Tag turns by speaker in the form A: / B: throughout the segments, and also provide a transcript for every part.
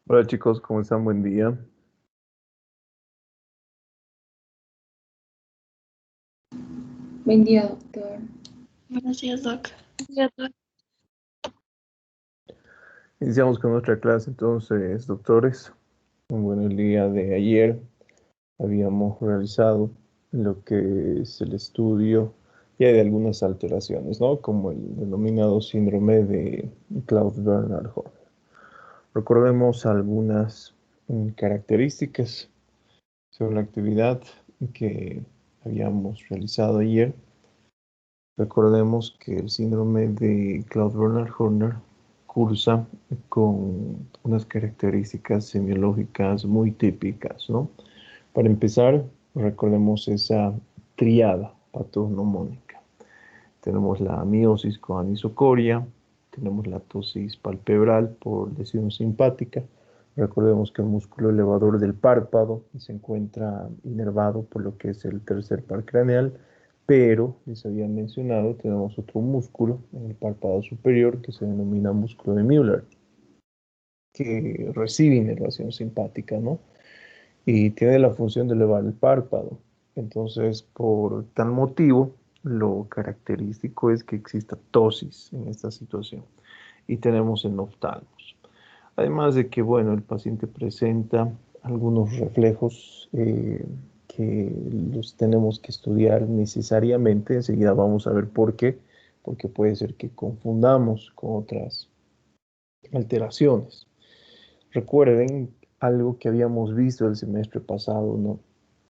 A: Hola chicos, ¿cómo están? Buen día.
B: Buen día, doctor.
C: Buenos días, Doc.
A: Iniciamos con nuestra clase entonces, doctores. Bueno, el día de ayer habíamos realizado lo que es el estudio ya de algunas alteraciones, ¿no? Como el denominado síndrome de Claude-Bernard Horner. Recordemos algunas características sobre la actividad que habíamos realizado ayer. Recordemos que el síndrome de Claude-Bernard Horner cursa con unas características semiológicas muy típicas, ¿no? Para empezar, recordemos esa triada patognomónica. Tenemos la miosis con anisocoria, tenemos la ptosis palpebral por lesión simpática. Recordemos que el músculo elevador del párpado se encuentra inervado por lo que es el tercer par craneal, pero, les había mencionado, tenemos otro músculo en el párpado superior que se denomina músculo de Müller, que recibe inervación simpática, ¿no? Y tiene la función de elevar el párpado. Entonces, por tal motivo, lo característico es que exista ptosis en esta situación y tenemos el oftalmos. Además de que, bueno, el paciente presenta algunos reflejos que los tenemos que estudiar necesariamente. Enseguida vamos a ver por qué, porque puede ser que confundamos con otras alteraciones. Recuerden algo que habíamos visto el semestre pasado, ¿no?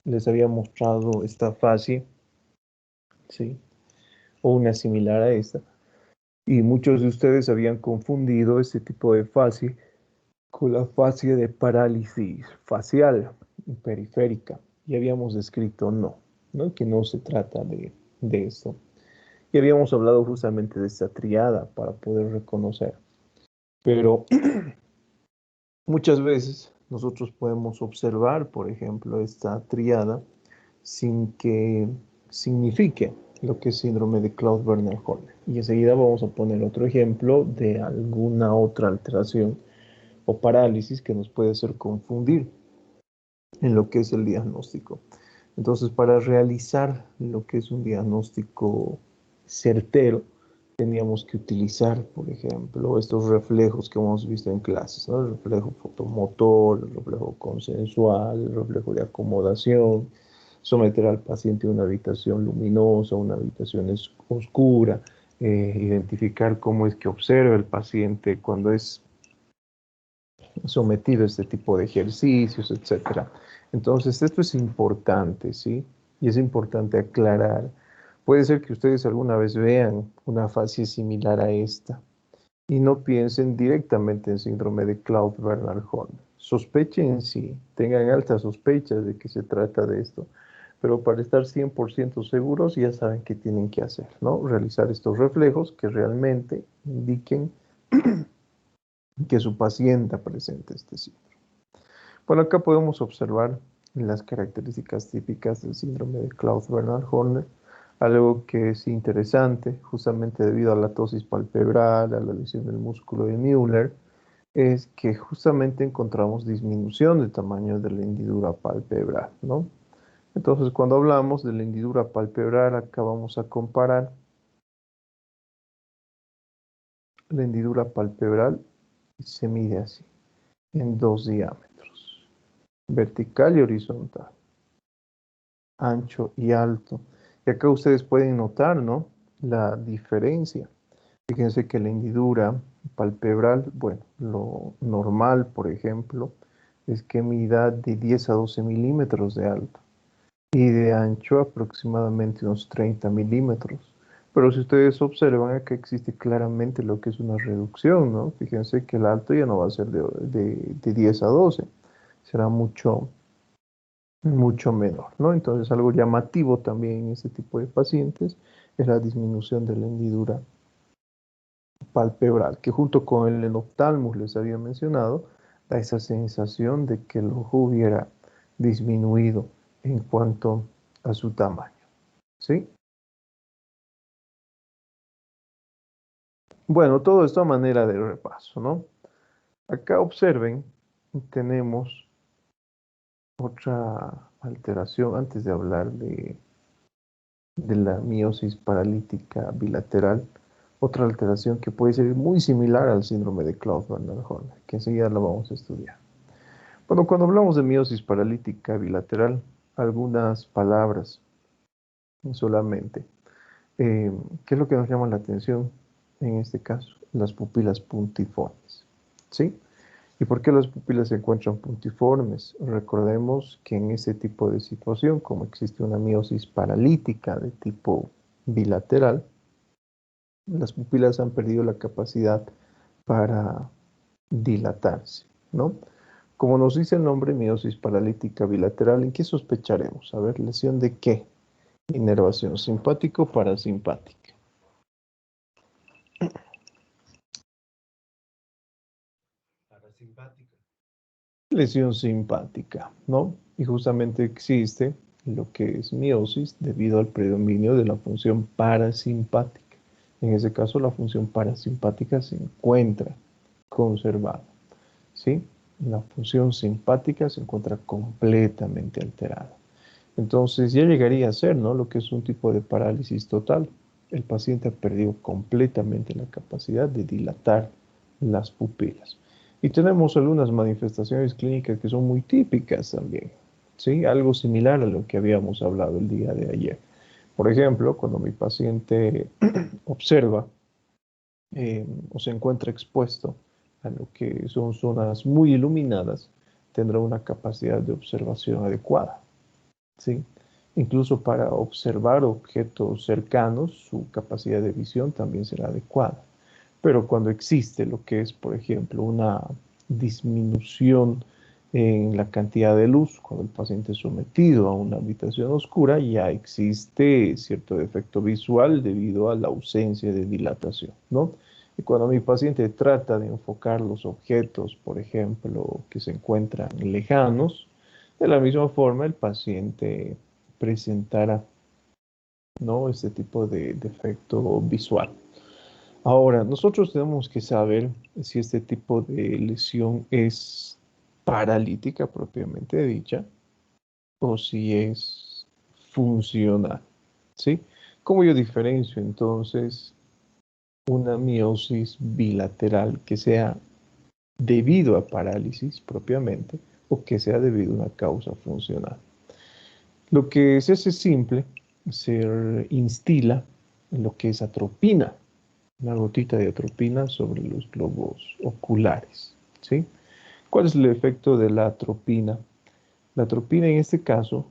A: Les había mostrado esta fascia, ¿sí? O una similar a esta. Y muchos de ustedes habían confundido este tipo de fascia con la fascia de parálisis facial y periférica. Y habíamos descrito ¿no? Que no se trata de esto. Y habíamos hablado justamente de esta triada para poder reconocer. Pero muchas veces nosotros podemos observar, por ejemplo, esta triada sin que signifique lo que es síndrome de Claude-Bernard Horner. Y enseguida vamos a poner otro ejemplo de alguna otra alteración o parálisis que nos puede hacer confundir en lo que es el diagnóstico. Entonces, para realizar lo que es un diagnóstico certero, teníamos que utilizar, por ejemplo, estos reflejos que hemos visto en clases, ¿no? El reflejo fotomotor, el reflejo consensual, el reflejo de acomodación, someter al paciente a una habitación luminosa, una habitación oscura, identificar cómo es que observa el paciente cuando es sometido a este tipo de ejercicios, etcétera. Entonces, esto es importante, ¿sí? Y es importante aclarar. Puede ser que ustedes alguna vez vean una fase similar a esta y no piensen directamente en síndrome de Claude-Bernard Horner. Sospechen sí, tengan altas sospechas de que se trata de esto, pero para estar 100% seguros ya saben qué tienen que hacer, ¿no? Realizar estos reflejos que realmente indiquen que su paciente presenta este síndrome. Bueno, acá podemos observar las características típicas del síndrome de Claude-Bernard Horner, algo que es interesante, justamente debido a la ptosis palpebral, a la lesión del músculo de Müller, es que justamente encontramos disminución del tamaño de la hendidura palpebral, ¿no? Entonces, cuando hablamos de la hendidura palpebral, acá vamos a comparar la hendidura palpebral y se mide así, en dos diámetros, vertical y horizontal, ancho y alto. Y acá ustedes pueden notar, ¿no? La diferencia. Fíjense que la hendidura palpebral, bueno, lo normal, por ejemplo, es que mida de 10 a 12 milímetros de alto y de ancho aproximadamente unos 30 milímetros. Pero si ustedes observan, acá existe claramente lo que es una reducción, ¿no? Fíjense que el alto ya no va a ser de 10 a 12, será mucho menor, ¿no? Entonces, algo llamativo también en este tipo de pacientes es la disminución de la hendidura palpebral, que junto con el enoftalmus les había mencionado, da esa sensación de que el ojo hubiera disminuido en cuanto a su tamaño, ¿sí? Bueno, todo esto a manera de repaso, ¿no? Acá observen tenemos otra alteración antes de hablar de la meiosis paralítica bilateral. Otra alteración que puede ser muy similar al síndrome de Claude-Bernard-Horner, que enseguida lo vamos a estudiar. Bueno, cuando hablamos de meiosis paralítica bilateral, algunas palabras solamente. ¿Qué es lo que nos llama la atención en este caso? Las pupilas puntiformes, ¿sí? ¿Y por qué las pupilas se encuentran puntiformes? Recordemos que en ese tipo de situación, como existe una meiosis paralítica de tipo bilateral, las pupilas han perdido la capacidad para dilatarse, ¿no? Como nos dice el nombre, meiosis paralítica bilateral, ¿en qué sospecharemos? A ver, ¿lesión de qué? Inervación simpático-parasimpática.
D: Parasimpática.
A: Lesión simpática, ¿no? Y justamente existe lo que es meiosis debido al predominio de la función parasimpática. En ese caso, la función parasimpática se encuentra conservada, ¿sí? La función simpática se encuentra completamente alterada. Entonces ya llegaría a ser, ¿no? Lo que es un tipo de parálisis total. El paciente ha perdido completamente la capacidad de dilatar las pupilas. Y tenemos algunas manifestaciones clínicas que son muy típicas también, ¿sí? Algo similar a lo que habíamos hablado el día de ayer. Por ejemplo, cuando mi paciente observa o se encuentra expuesto a lo que son zonas muy iluminadas, tendrá una capacidad de observación adecuada, ¿sí? Incluso para observar objetos cercanos, su capacidad de visión también será adecuada. Pero cuando existe lo que es, por ejemplo, una disminución en la cantidad de luz, cuando el paciente es sometido a una habitación oscura, ya existe cierto defecto visual debido a la ausencia de dilatación, ¿no? Y cuando mi paciente trata de enfocar los objetos, por ejemplo, que se encuentran lejanos, de la misma forma el paciente presentará, ¿no? Este tipo de defecto visual. Ahora, nosotros tenemos que saber si este tipo de lesión es paralítica propiamente dicha o si es funcional, ¿sí? ¿Cómo yo diferencio entonces una meiosis bilateral que sea debido a parálisis propiamente o que sea debido a una causa funcional? Lo que se hace simple, se instila en lo que es atropina, una gotita de atropina sobre los globos oculares, ¿sí? ¿Cuál es el efecto de la atropina? La atropina en este caso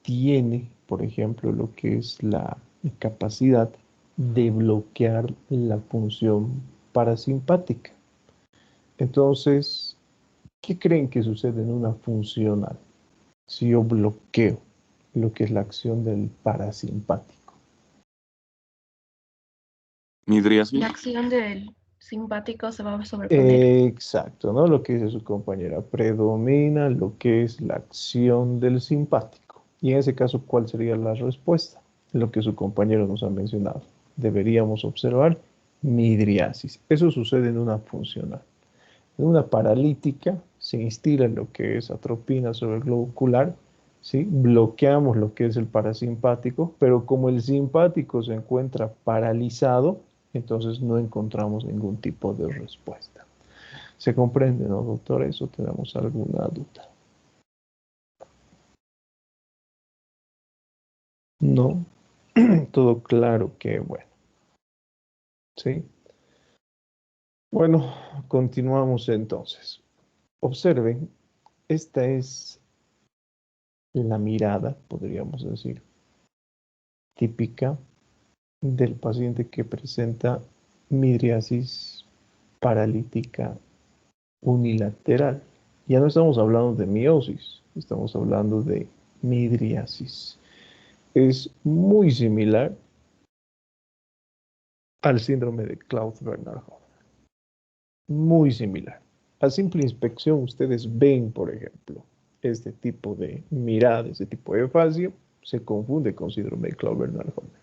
A: tiene, por ejemplo, lo que es la capacidad de bloquear la función parasimpática. Entonces, ¿qué creen que sucede en una funcional si yo bloqueo lo que es la acción del parasimpático?
D: Midriasis.
C: La acción del simpático se va a sobreponer.
A: Exacto, ¿no? Lo que dice su compañera, predomina lo que es la acción del simpático. Y en ese caso, ¿cuál sería la respuesta? Lo que su compañero nos ha mencionado. Deberíamos observar midriasis. Eso sucede en una funcional. En una paralítica se instila lo que es atropina sobre el globo ocular, ¿sí? Bloqueamos lo que es el parasimpático, pero como el simpático se encuentra paralizado, entonces no encontramos ningún tipo de respuesta. ¿Se comprende, no, doctor? ¿Eso tenemos alguna duda? No. Todo claro que bueno. ¿Sí? Bueno, continuamos entonces. Observen, esta es la mirada, podríamos decir, típica del paciente que presenta midriasis paralítica unilateral. Ya no estamos hablando de meiosis, estamos hablando de midriasis. Es muy similar al síndrome de Claude-Bernard-Horner. Muy similar. A simple inspección ustedes ven, por ejemplo, este tipo de mirada, este tipo de fascia, se confunde con síndrome de Claude-Bernard-Horner.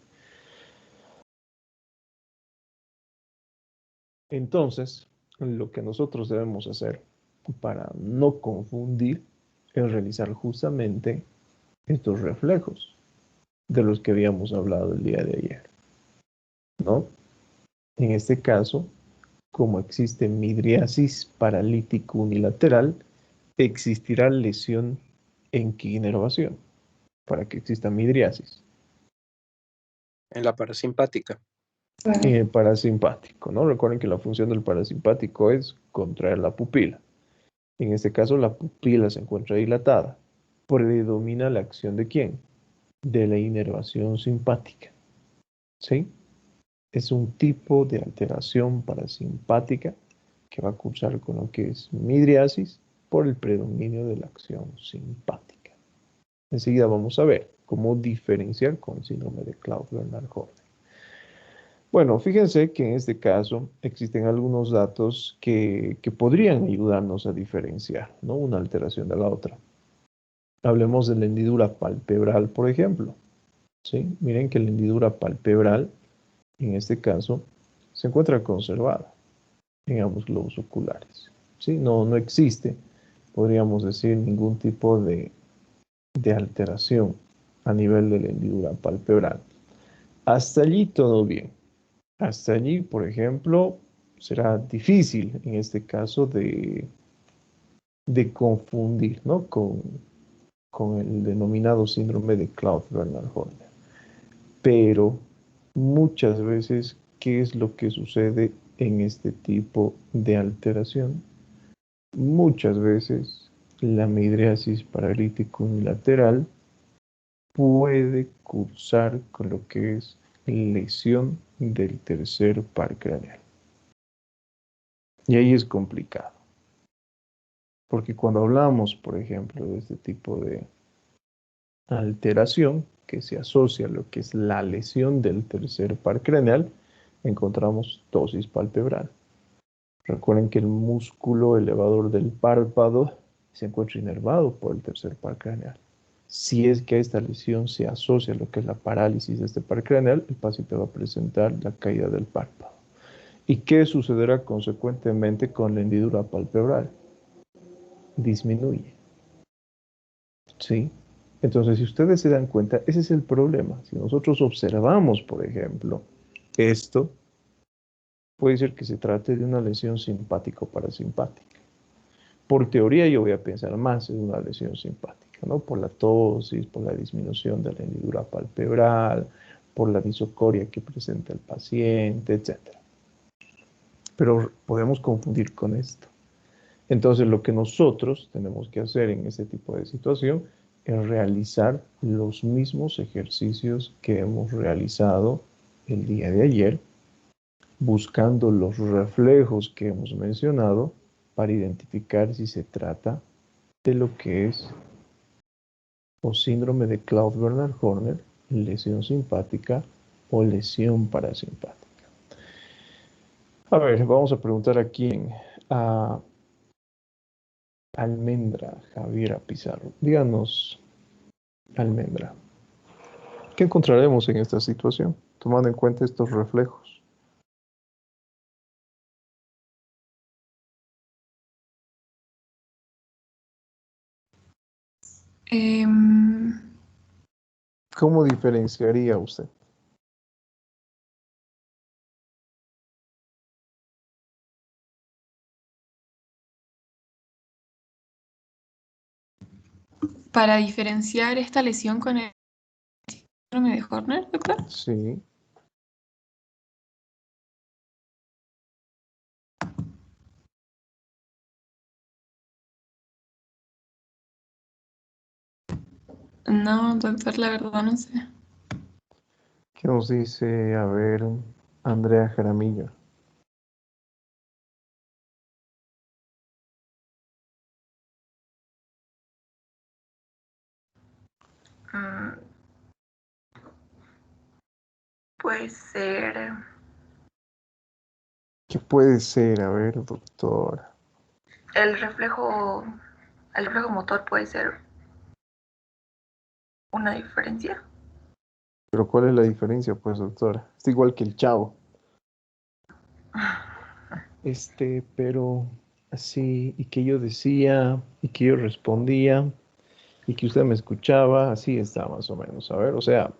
A: Entonces, lo que nosotros debemos hacer para no confundir, es realizar justamente estos reflejos de los que habíamos hablado el día de ayer, ¿no? En este caso, como existe midriasis paralítico unilateral, existirá lesión en qué inervación para que exista midriasis.
D: En la parasimpática.
A: En el parasimpático, ¿no? Recuerden que la función del parasimpático es contraer la pupila. En este caso, la pupila se encuentra dilatada. Predomina la acción ¿de quién? De la inervación simpática. ¿Sí? Es un tipo de alteración parasimpática que va a cursar con lo que es midriasis por el predominio de la acción simpática. Enseguida vamos a ver cómo diferenciar con el síndrome de Claude-Bernard Horner. Bueno, fíjense que en este caso existen algunos datos que podrían ayudarnos a diferenciar, ¿no? Una alteración de la otra. Hablemos de la hendidura palpebral, por ejemplo. ¿Sí? Miren que la hendidura palpebral, en este caso, se encuentra conservada en ambos globos oculares. ¿Sí? No existe, podríamos decir, ningún tipo de alteración a nivel de la hendidura palpebral. Hasta allí todo bien. Hasta allí, por ejemplo, será difícil en este caso de confundir, ¿no? con el denominado síndrome de Claude-Bernard Horner. Pero muchas veces, ¿qué es lo que sucede en este tipo de alteración? Muchas veces la midriasis paralítico unilateral puede cursar con lo que es lesión del tercer par craneal. Y ahí es complicado. Porque cuando hablamos, por ejemplo, de este tipo de alteración que se asocia a lo que es la lesión del tercer par craneal, encontramos ptosis palpebral. Recuerden que el músculo elevador del párpado se encuentra inervado por el tercer par craneal. Si es que esta lesión se asocia a lo que es la parálisis de este par craneal, el paciente va a presentar la caída del párpado. ¿Y qué sucederá consecuentemente con la hendidura palpebral? Disminuye. ¿Sí? Entonces, si ustedes se dan cuenta, ese es el problema. Si nosotros observamos, por ejemplo, esto, puede ser que se trate de una lesión simpático-parasimpática. Por teoría, yo voy a pensar más en una lesión simpática, ¿no? Por la ptosis, por la disminución de la hendidura palpebral, por la disocoria que presenta el paciente, etc. Pero podemos confundir con esto. Entonces, lo que nosotros tenemos que hacer en este tipo de situación es realizar los mismos ejercicios que hemos realizado el día de ayer, buscando los reflejos que hemos mencionado para identificar si se trata de lo que es o síndrome de Claude-Bernard Horner, lesión simpática o lesión parasimpática. A ver, vamos a preguntar aquí a Almendra Javiera Pizarro. Díganos, Almendra, ¿qué encontraremos en esta situación, tomando en cuenta estos reflejos? ¿Cómo diferenciaría usted?
B: Para diferenciar esta lesión con el síndrome de Horner, doctor.
A: Sí.
B: No, doctor, la verdad no sé.
A: ¿Qué nos dice, a ver, Andrea Jaramillo?
C: Puede ser
A: ¿Qué puede ser? A ver, doctora.
C: el reflejo, el reflejo motor puede ser una diferencia.
A: ¿Pero cuál es la diferencia, pues, doctora? Es igual que el chavo. Pero así, y que yo decía, y que yo respondía, y que usted me escuchaba, así está más o menos. A ver, o sea,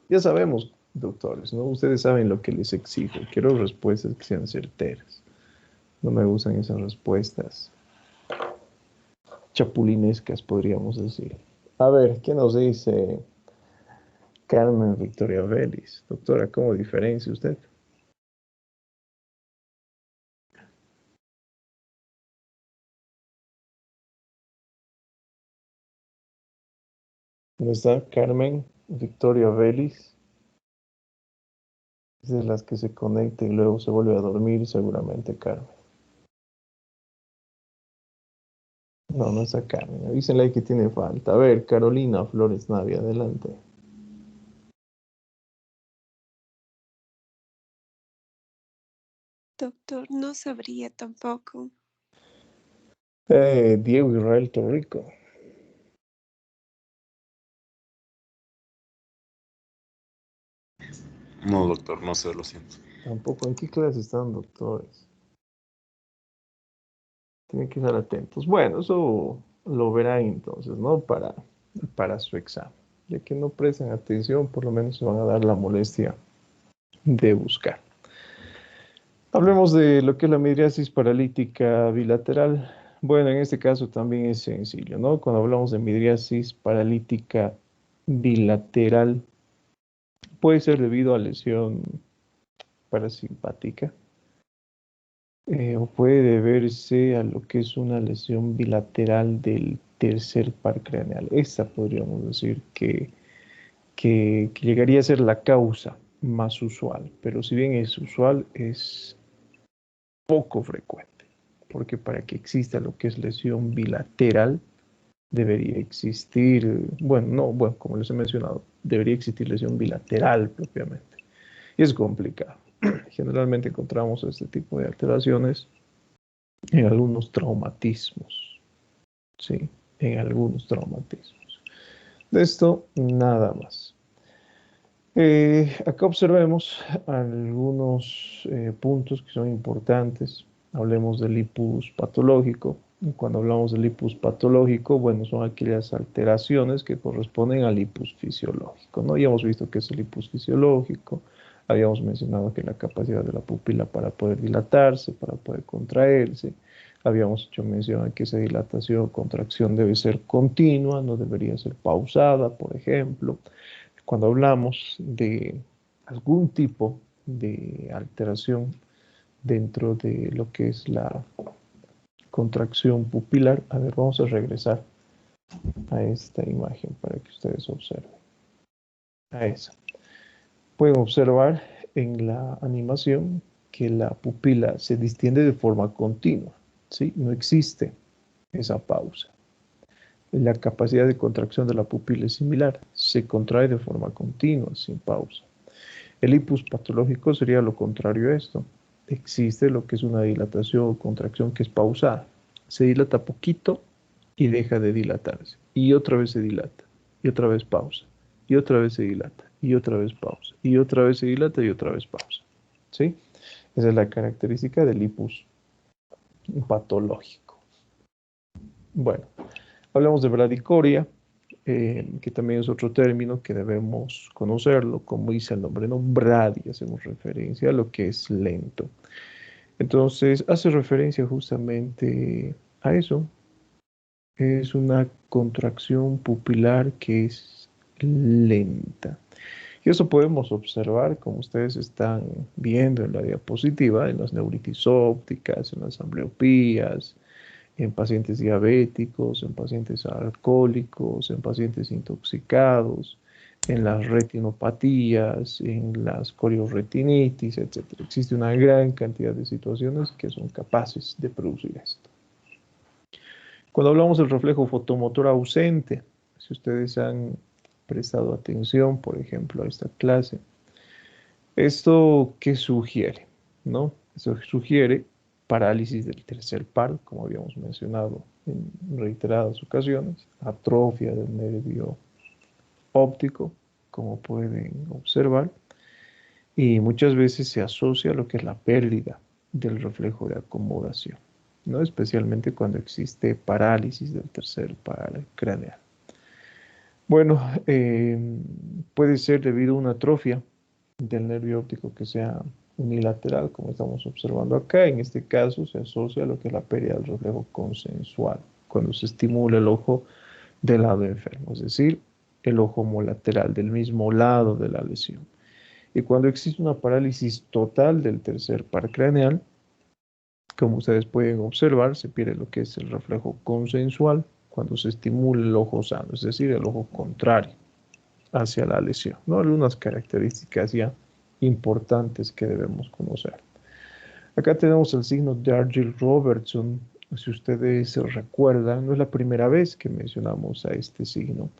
A: ya sabemos, doctores, ¿no? Ustedes saben lo que les exijo. Quiero respuestas que sean certeras. No me gustan esas respuestas chapulinescas, podríamos decir. A ver, ¿qué nos dice Carmen Victoria Vélez? Doctora, ¿cómo diferencia usted? ¿Dónde está Carmen Victoria Vélez? Es de las que se conecta y luego se vuelve a dormir, seguramente, Carmen. No, no está Carmen. Avísenle que tiene falta. A ver, Carolina Flores Navia, adelante.
E: Doctor, no sabría tampoco.
A: Diego Israel Torrico.
F: No, doctor, no sé, lo siento.
A: Tampoco. ¿En qué clase están, doctores? Tienen que estar atentos. Bueno, eso lo verán entonces, ¿no? Para su examen. Ya que no prestan atención, por lo menos se van a dar la molestia de buscar. Hablemos de lo que es la midriasis paralítica bilateral. Bueno, en este caso también es sencillo, ¿no? Cuando hablamos de midriasis paralítica bilateral, puede ser debido a lesión parasimpática, o puede deberse a lo que es una lesión bilateral del tercer par craneal. Esta podríamos decir que llegaría a ser la causa más usual, pero si bien es usual, es poco frecuente, porque para que exista lo que es lesión bilateral, debería existir, bueno, no, bueno, como les he mencionado, debería existir lesión bilateral propiamente. Y es complicado. Generalmente encontramos este tipo de alteraciones en algunos traumatismos, ¿sí? En algunos traumatismos. De esto, nada más. Acá observemos algunos puntos que son importantes. Hablemos del lipus patológico. Y cuando hablamos del lipus patológico, bueno, son aquellas alteraciones que corresponden al lipus fisiológico, ¿no? Ya hemos visto que es el lipus fisiológico. Habíamos mencionado que la capacidad de la pupila para poder dilatarse, para poder contraerse. Habíamos hecho mención a que esa dilatación o contracción debe ser continua, no debería ser pausada, por ejemplo. Cuando hablamos de algún tipo de alteración dentro de lo que es la contracción pupilar, a ver, vamos a regresar a esta imagen para que ustedes observen. A esa. Pueden observar en la animación que la pupila se distiende de forma continua, ¿sí? No existe esa pausa. La capacidad de contracción de la pupila es similar, se contrae de forma continua, sin pausa. El lipus patológico sería lo contrario a esto. Existe lo que es una dilatación o contracción que es pausada. Se dilata poquito y deja de dilatarse. Y otra vez se dilata. Y otra vez pausa. Y otra vez se dilata. Y otra vez pausa. Y otra vez se dilata y otra vez pausa. ¿Sí? Esa es la característica del lipus patológico. Bueno, hablamos de bradicoria, que también es otro término que debemos conocerlo, como dice el nombre, ¿no? Bradi, hacemos referencia a lo que es lento. Entonces, hace referencia justamente a eso. Es una contracción pupilar que es lenta. Y eso podemos observar, como ustedes están viendo en la diapositiva, en las neuritis ópticas, en las ambbliopías, en pacientes diabéticos, en pacientes alcohólicos, en pacientes intoxicados, en las retinopatías, en las corioretinitis, etc. Existe una gran cantidad de situaciones que son capaces de producir esto. Cuando hablamos del reflejo fotomotor ausente, si ustedes han prestado atención, por ejemplo, a esta clase, ¿esto qué sugiere? ¿No? Eso sugiere parálisis del tercer par, como habíamos mencionado en reiteradas ocasiones, atrofia del nervio óptico, como pueden observar, y muchas veces se asocia a lo que es la pérdida del reflejo de acomodación. ¿no? Especialmente cuando existe parálisis del tercer par craneal. Bueno, puede ser debido a una atrofia del nervio óptico que sea unilateral, como estamos observando acá. En este caso se asocia a lo que es la pérdida del reflejo consensual, cuando se estimula el ojo del lado enfermo, es decir, el ojo homolateral del mismo lado de la lesión. Y cuando existe una parálisis total del tercer par craneal, como ustedes pueden observar, se pierde lo que es el reflejo consensual cuando se estimula el ojo sano, es decir, el ojo contrario hacia la lesión, ¿no? Algunas características ya importantes que debemos conocer. Acá tenemos el signo de Argyll-Robertson. Si ustedes se recuerdan, no es la primera vez que mencionamos a este signo.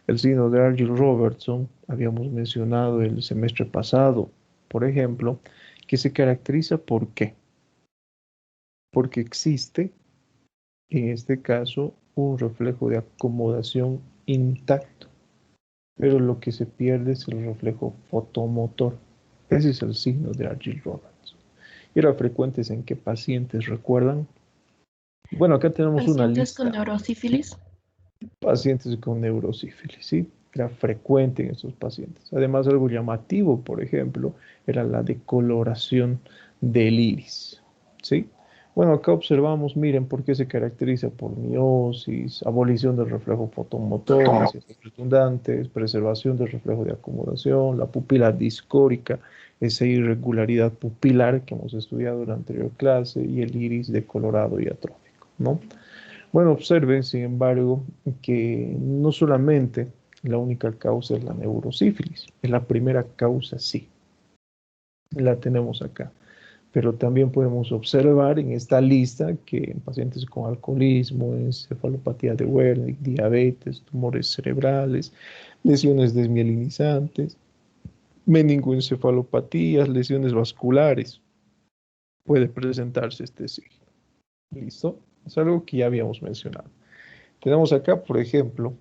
A: El signo de Argyll-Robertson habíamos mencionado el semestre pasado, por ejemplo, que se caracteriza ¿por qué? Porque existe, en este caso, un reflejo de acomodación intacto, pero lo que se pierde es el reflejo fotomotor. Ese es el signo de Argyll-Robertson. ¿Y era frecuentes en qué pacientes recuerdan? Bueno, acá tenemos una
C: Pacientes
A: lista.
C: con neurosífilis.
A: Pacientes con neurosífilis, ¿sí? Era frecuente en estos pacientes. Además, algo llamativo, por ejemplo, era la decoloración del iris, ¿sí? Bueno, acá observamos, miren, por qué se caracteriza por miosis, abolición del reflejo fotomotor, lesiones redundantes, preservación del reflejo de acomodación, la pupila discórica, esa irregularidad pupilar que hemos estudiado en la anterior clase, y el iris decolorado y atrófico, ¿no? Bueno, observen, sin embargo, que no solamente la única causa es la neurosífilis, es la primera causa, sí, la tenemos acá. Pero también podemos observar en esta lista que en pacientes con alcoholismo, encefalopatía de Wernicke, diabetes, tumores cerebrales, lesiones desmielinizantes, meningoencefalopatías, lesiones vasculares, puede presentarse este signo. ¿Listo? Es algo que ya habíamos mencionado. Tenemos acá, por ejemplo,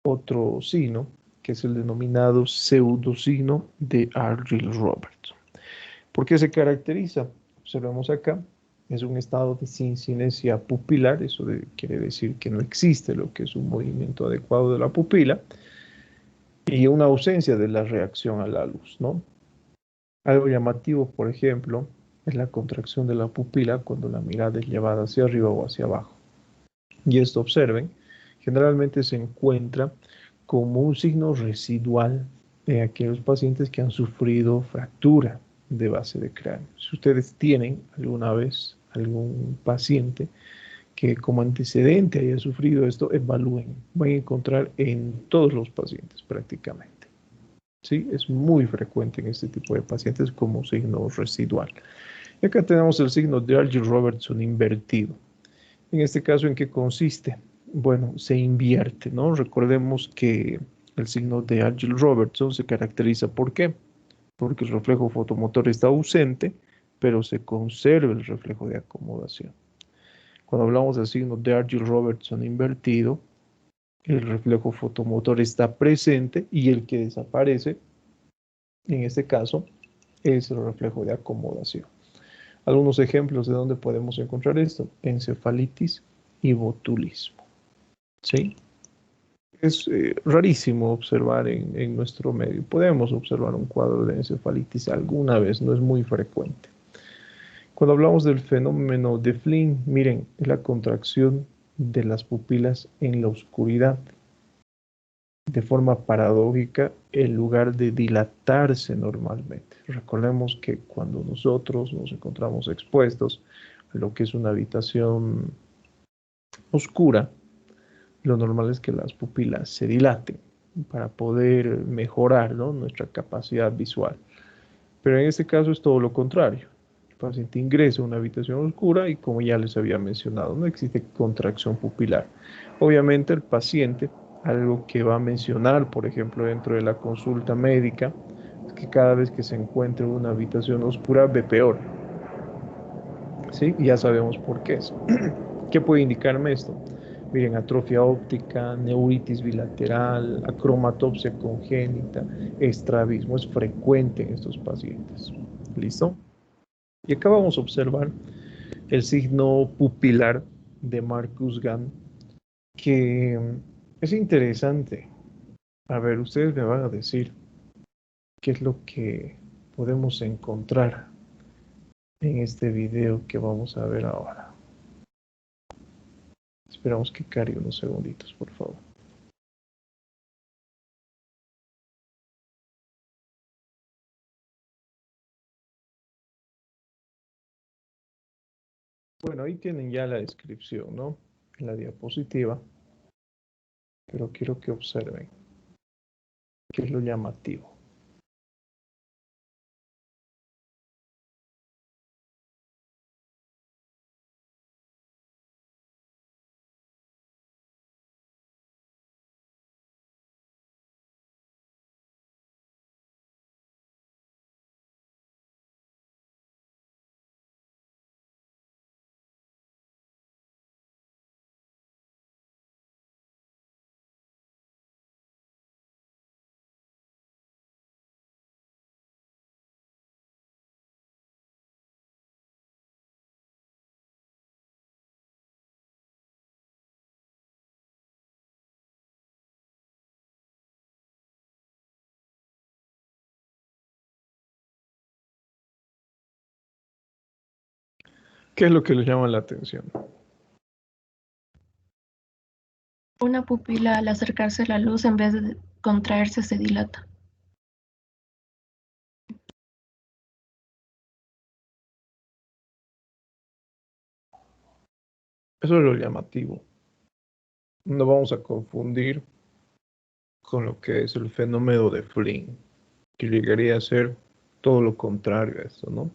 A: otro signo, que es el denominado pseudosigno de Argyll-Robertson. ¿Por qué se caracteriza? Observemos acá, es un estado de sincinesia pupilar, eso quiere decir que no existe lo que es un movimiento adecuado de la pupila, y una ausencia de la reacción a la luz, ¿no? Algo llamativo, por ejemplo, es la contracción de la pupila cuando la mirada es llevada hacia arriba o hacia abajo. Y esto, observen, generalmente se encuentra como un signo residual en aquellos pacientes que han sufrido fractura de base de cráneo. Si ustedes tienen alguna vez algún paciente que como antecedente haya sufrido esto, evalúen. Van a encontrar en todos los pacientes prácticamente. ¿Sí? Es muy frecuente en este tipo de pacientes como signo residual. Y acá tenemos el signo de Argyll-Robertson invertido. En este caso, ¿en qué consiste? Bueno, se invierte, ¿no? Recordemos que el signo de Argyll-Robertson se caracteriza ¿por qué? Porque el reflejo fotomotor está ausente, pero se conserva el reflejo de acomodación. Cuando hablamos del signo de Argyll-Robertson invertido, el reflejo fotomotor está presente y el que desaparece, en este caso, es el reflejo de acomodación. Algunos ejemplos de dónde podemos encontrar esto: encefalitis y botulismo. ¿Sí? Es rarísimo observar en nuestro medio. Podemos observar un cuadro de encefalitis alguna vez, no es muy frecuente. Cuando hablamos del fenómeno de Flynn, miren, es la contracción de las pupilas en la oscuridad. De forma paradójica, en lugar de dilatarse normalmente. Recordemos que cuando nosotros nos encontramos expuestos a lo que es una habitación oscura, lo normal es que las pupilas se dilaten para poder mejorar, ¿no?, nuestra capacidad visual. Pero en este caso es todo lo contrario. El paciente ingresa a una habitación oscura y, como ya les había mencionado, no existe contracción pupilar. Obviamente el paciente, algo que va a mencionar, por ejemplo, dentro de la consulta médica, es que cada vez que se encuentra en una habitación oscura ve peor. ¿Sí? Y ya sabemos por qué es. ¿Qué puede indicarme esto? Miren, atrofia óptica, neuritis bilateral, acromatopsia congénita, estrabismo es frecuente en estos pacientes. ¿Listo? Y acá vamos a observar el signo pupilar de Marcus Gann, que es interesante. A ver, ustedes me van a decir qué es lo que podemos encontrar en este video que vamos a ver ahora. Esperamos que cargue unos segunditos, por favor. Bueno, ahí tienen ya la descripción, ¿no? En la diapositiva, pero quiero que observen qué es lo llamativo. ¿Qué es lo que les llama la atención?
C: Una pupila al acercarse a la luz en vez de contraerse se dilata.
A: Eso es lo llamativo. No vamos a confundir con lo que es el fenómeno de Flynn, que llegaría a ser todo lo contrario a esto, ¿no?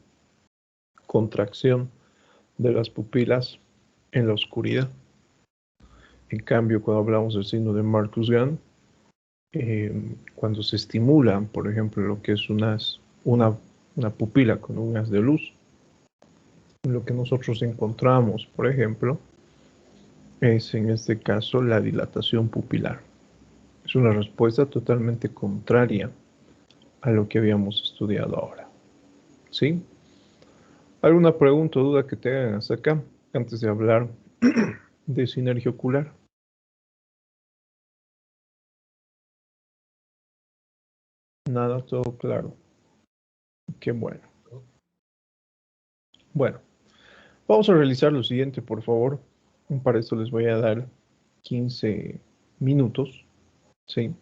A: Contracción de las pupilas en la oscuridad. En cambio, cuando hablamos del signo de Marcus Gann, cuando se estimulan, por ejemplo, lo que es una pupila con un haz de luz, lo que nosotros encontramos, por ejemplo, es en este caso la dilatación pupilar. Es una respuesta totalmente contraria a lo que habíamos estudiado ahora. ¿Sí? ¿Alguna pregunta o duda que te hagan hasta acá antes de hablar de sinergia ocular? Nada, todo claro. Qué bueno. Bueno, vamos a realizar lo siguiente, por favor. Para esto les voy a dar 15 minutos, ¿sí?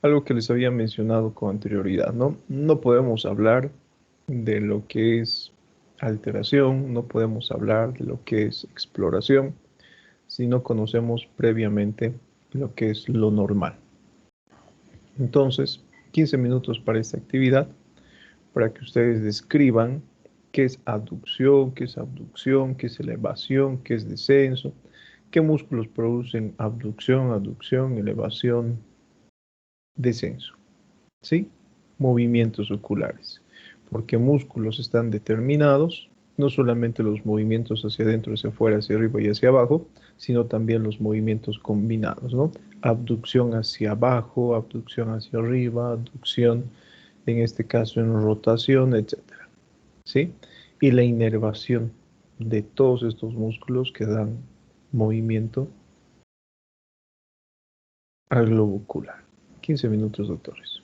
A: Algo que les había mencionado con anterioridad, ¿no? No podemos hablar de lo que es alteración, no podemos hablar de lo que es exploración, si no conocemos previamente lo que es lo normal. Entonces, 15 minutos para esta actividad, para que ustedes describan qué es abducción, qué es elevación, qué es descenso, qué músculos producen abducción, aducción, elevación, descenso, ¿sí? Movimientos oculares, porque músculos están determinados, no solamente los movimientos hacia adentro, hacia afuera, hacia arriba y hacia abajo, sino también los movimientos combinados, ¿no? Abducción hacia abajo, abducción hacia arriba, abducción, en este caso en rotación, etcétera, ¿sí? Y la inervación de todos estos músculos que dan movimiento al globo ocular. 15 minutos, doctores.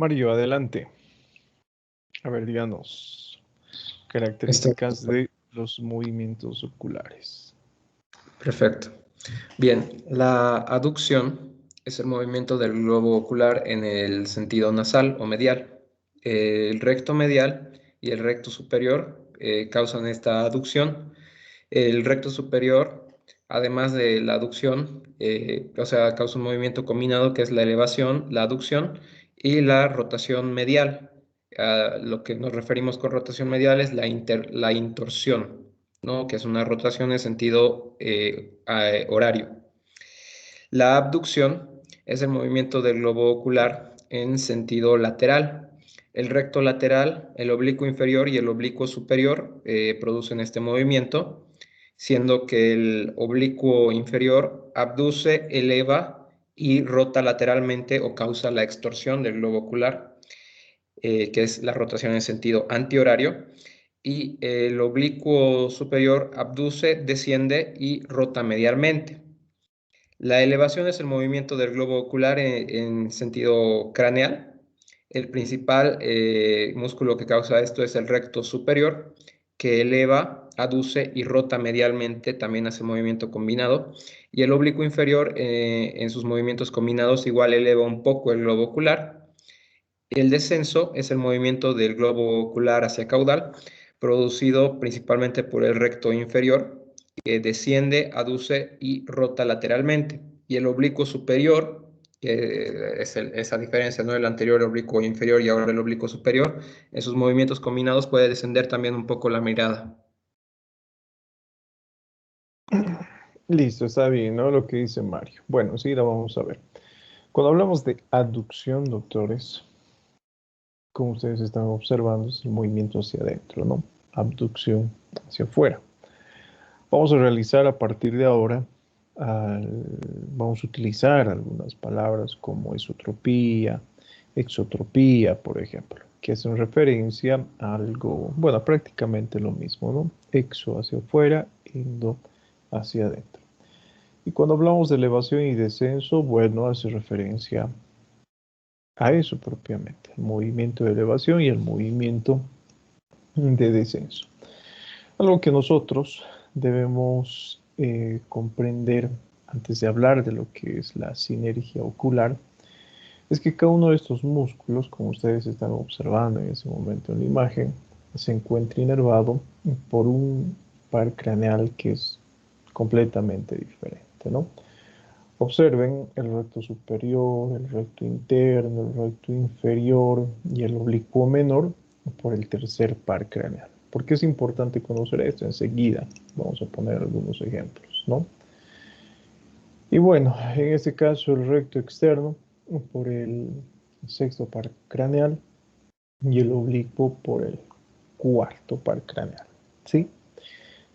A: Mario, adelante. A ver, díganos características de los movimientos oculares.
G: Perfecto. Bien, la aducción es el movimiento del globo ocular en el sentido nasal o medial. El recto medial y el recto superior causan esta aducción. El recto superior, además de la aducción, causa un movimiento combinado que es la elevación, la aducción y la rotación medial. A lo que nos referimos con rotación medial es la intorsión, ¿no? Que es una rotación en sentido horario. La abducción es el movimiento del globo ocular en sentido lateral. El recto lateral, el oblicuo inferior y el oblicuo superior producen este movimiento, siendo que el oblicuo inferior abduce, eleva y rota lateralmente o causa la extorsión del globo ocular, que es la rotación en sentido antihorario, y el oblicuo superior abduce, desciende y rota medialmente. La elevación es el movimiento del globo ocular en sentido craneal. El principal músculo que causa esto es el recto superior, que eleva, aduce y rota medialmente, también hace movimiento combinado. Y el oblicuo inferior, en sus movimientos combinados, igual eleva un poco el globo ocular. El descenso es el movimiento del globo ocular hacia caudal, producido principalmente por el recto inferior, que desciende, aduce y rota lateralmente. Y el oblicuo superior, que es esa diferencia, ¿no? El anterior oblicuo inferior y ahora el oblicuo superior, en sus movimientos combinados puede descender también un poco la mirada.
A: Listo, está bien, ¿no? Lo que dice Mario. Bueno, sí, la vamos a ver. Cuando hablamos de aducción, doctores, como ustedes están observando, es el movimiento hacia adentro, ¿no? Abducción hacia afuera. Vamos a realizar a partir de ahora, vamos a utilizar algunas palabras como esotropía, exotropía, por ejemplo, que hacen referencia a algo, bueno, prácticamente lo mismo, ¿no? Exo hacia afuera, endo hacia adentro. Y cuando hablamos de elevación y descenso, bueno, hace referencia a eso propiamente, el movimiento de elevación y el movimiento de descenso. Algo que nosotros debemos comprender antes de hablar de lo que es la sinergia ocular, es que cada uno de estos músculos, como ustedes están observando en ese momento en la imagen, se encuentra inervado por un par craneal que es completamente diferente, ¿no? Observen el recto superior, el recto interno, el recto inferior y el oblicuo menor por el tercer par craneal. ¿Por qué es importante conocer esto? Enseguida vamos a poner algunos ejemplos, ¿no? Y bueno, en este caso el recto externo por el sexto par craneal y el oblicuo por el cuarto par craneal, ¿sí?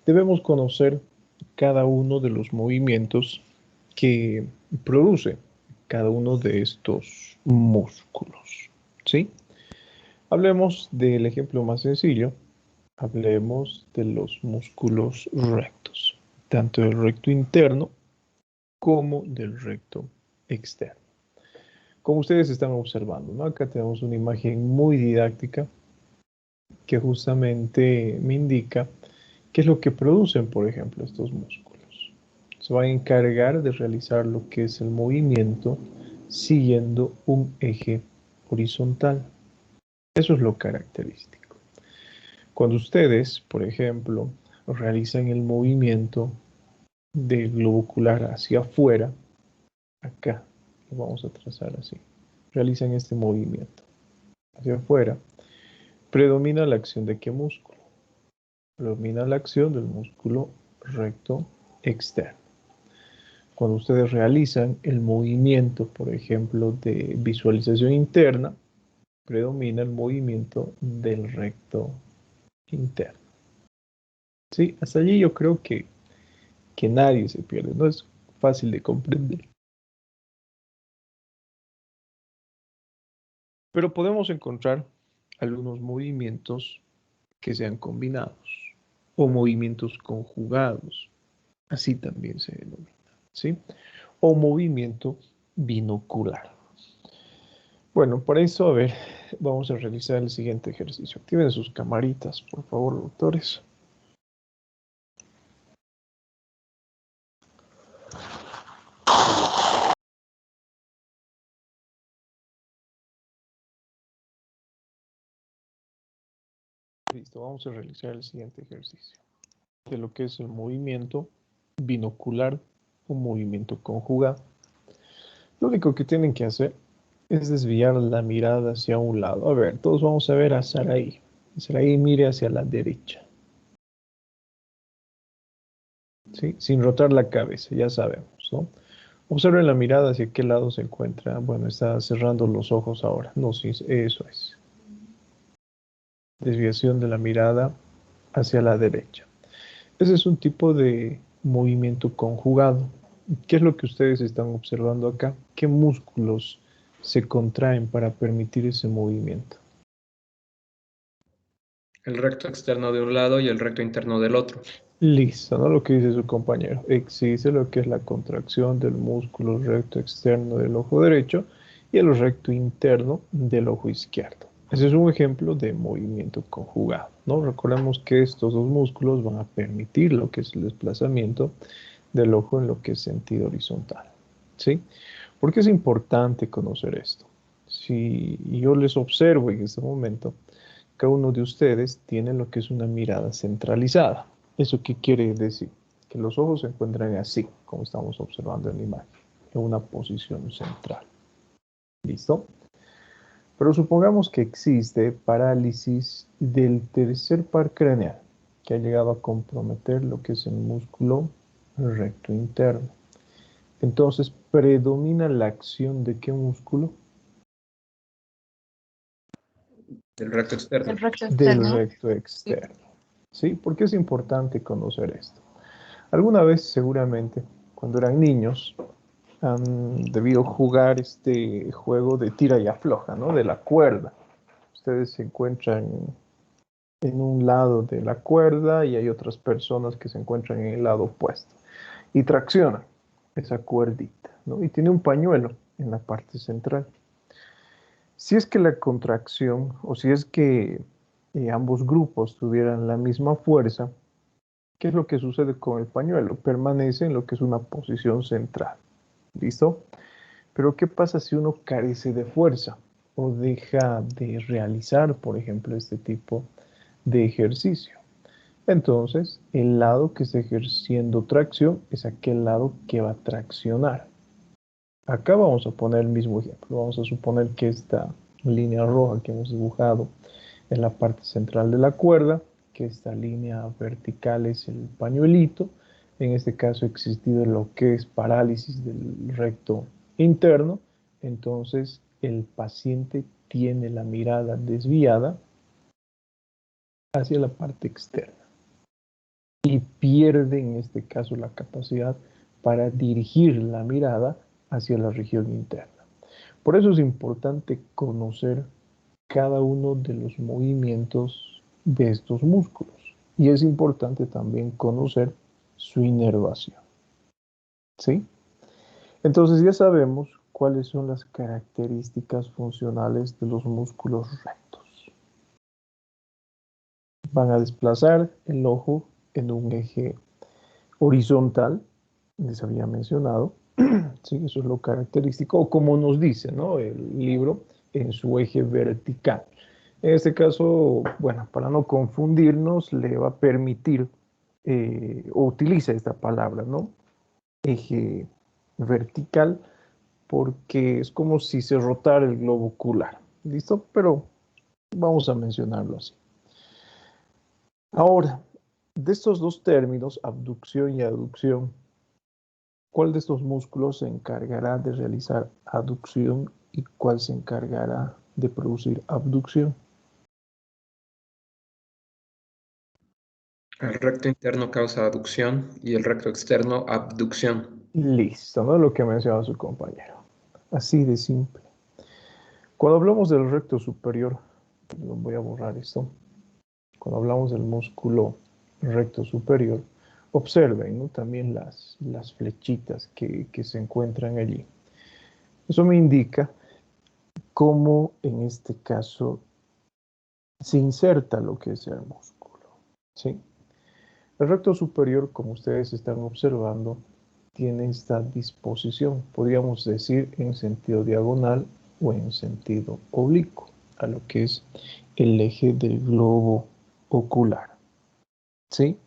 A: Debemos conocer cada uno de los movimientos que produce cada uno de estos músculos, ¿sí? Hablemos del ejemplo más sencillo. Hablemos de los músculos rectos, tanto del recto interno como del recto externo. Como ustedes están observando, ¿no? Acá tenemos una imagen muy didáctica que justamente me indica qué es lo que producen, por ejemplo, estos músculos. Se va a encargar de realizar lo que es el movimiento siguiendo un eje horizontal. Eso es lo característico. Cuando ustedes, por ejemplo, realizan el movimiento del globo ocular hacia afuera, acá, lo vamos a trazar así, realizan este movimiento hacia afuera, predomina la acción de qué músculo? Predomina la acción del músculo recto externo. Cuando ustedes realizan el movimiento, por ejemplo, de visualización interna, predomina el movimiento del recto interno. Sí, hasta allí yo creo que nadie se pierde, no es fácil de comprender. Pero podemos encontrar algunos movimientos que sean combinados o movimientos conjugados, así también se denomina, ¿sí? O movimiento binocular. Bueno, para eso, a ver, vamos a realizar el siguiente ejercicio. Activen sus camaritas, por favor, doctores. Listo, vamos a realizar el siguiente ejercicio. De lo que es el movimiento binocular o movimiento conjugado. Lo único que tienen que hacer es desviar la mirada hacia un lado. A ver, todos vamos a ver a Saraí. Saraí mire hacia la derecha. ¿Sí? Sin rotar la cabeza, ya sabemos, ¿no? Observen la mirada hacia qué lado se encuentra. Bueno, está cerrando los ojos ahora. No, sí, eso es. Desviación de la mirada hacia la derecha. Ese es un tipo de movimiento conjugado. ¿Qué es lo que ustedes están observando acá? ¿Qué músculos se contraen para permitir ese movimiento?
G: El recto externo de un lado y el recto interno del otro.
A: Listo, ¿no? Lo que dice su compañero. Existe lo que es la contracción del músculo recto externo del ojo derecho y el recto interno del ojo izquierdo. Ese es un ejemplo de movimiento conjugado, ¿no? Recordemos que estos dos músculos van a permitir lo que es el desplazamiento del ojo en lo que es sentido horizontal, ¿sí? ¿Por qué es importante conocer esto? Si yo les observo en este momento, cada uno de ustedes tiene lo que es una mirada centralizada. ¿Eso qué quiere decir? Que los ojos se encuentran así, como estamos observando en la imagen, en una posición central. ¿Listo? Pero supongamos que existe parálisis del tercer par craneal, que ha llegado a comprometer lo que es el músculo recto interno. Entonces, ¿predomina la acción de qué músculo?
G: Del recto externo.
C: El recto
A: Del
C: externo.
A: recto externo. ¿Sí? ¿Por qué es importante conocer esto? Alguna vez, seguramente, cuando eran niños, han debido jugar este juego de tira y afloja, ¿no? De la cuerda. Ustedes se encuentran en un lado de la cuerda y hay otras personas que se encuentran en el lado opuesto. Y traccionan esa cuerdita, ¿no? Y tiene un pañuelo en la parte central. Si es que la contracción o si es que ambos grupos tuvieran la misma fuerza, ¿qué es lo que sucede con el pañuelo? Permanece en lo que es una posición central. ¿Listo? Pero ¿qué pasa si uno carece de fuerza o deja de realizar, por ejemplo, este tipo de ejercicio? Entonces, el lado que está ejerciendo tracción es aquel lado que va a traccionar. Acá vamos a poner el mismo ejemplo. Vamos a suponer que esta línea roja que hemos dibujado en la parte central de la cuerda, que esta línea vertical es el pañuelito. En este caso ha existido lo que es parálisis del recto interno. Entonces el paciente tiene la mirada desviada hacia la parte externa y pierde en este caso la capacidad para dirigir la mirada hacia la región interna. Por eso es importante conocer cada uno de los movimientos de estos músculos. Y es importante también conocer su inervación. ¿Sí? Entonces ya sabemos cuáles son las características funcionales de los músculos rectos. Van a desplazar el ojo en un eje horizontal, les había mencionado. Sí, eso es lo característico, o como nos dice, ¿no? El libro, en su eje vertical. En este caso, bueno, para no confundirnos, le va a permitir, o utiliza esta palabra, ¿no? Eje vertical, porque es como si se rotara el globo ocular. ¿Listo? Pero vamos a mencionarlo así. Ahora, de estos dos términos, abducción y aducción, ¿cuál de estos músculos se encargará de realizar aducción y cuál se encargará de producir abducción?
G: El recto interno causa aducción y el recto externo abducción.
A: Listo, ¿no? Lo que mencionaba su compañero. Así de simple. Cuando hablamos del recto superior, voy a borrar esto. Cuando hablamos del músculo recto superior, observen, ¿no? También las flechitas que se encuentran allí. Eso me indica cómo en este caso se inserta lo que es el músculo, ¿sí? El recto superior, como ustedes están observando, tiene esta disposición, podríamos decir en sentido diagonal o en sentido oblicuo, a lo que es el eje del globo ocular, ¿sí?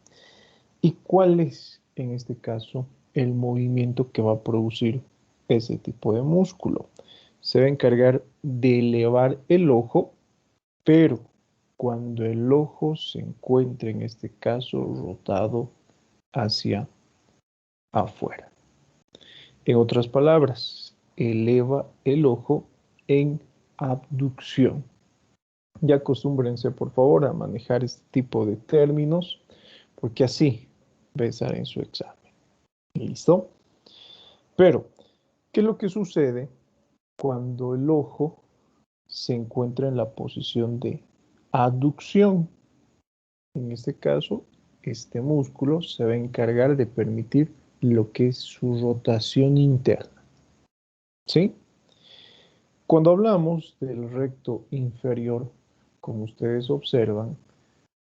A: ¿Y cuál es, en este caso, el movimiento que va a producir ese tipo de músculo? Se va a encargar de elevar el ojo, pero cuando el ojo se encuentre, en este caso, rotado hacia afuera. En otras palabras, eleva el ojo en abducción. Ya acostúmbrense, por favor, a manejar este tipo de términos, porque así va a estar en su examen. ¿Listo? Pero, ¿qué es lo que sucede cuando el ojo se encuentra en la posición de aducción? En este caso, este músculo se va a encargar de permitir lo que es su rotación interna, ¿sí? Cuando hablamos del recto inferior, como ustedes observan,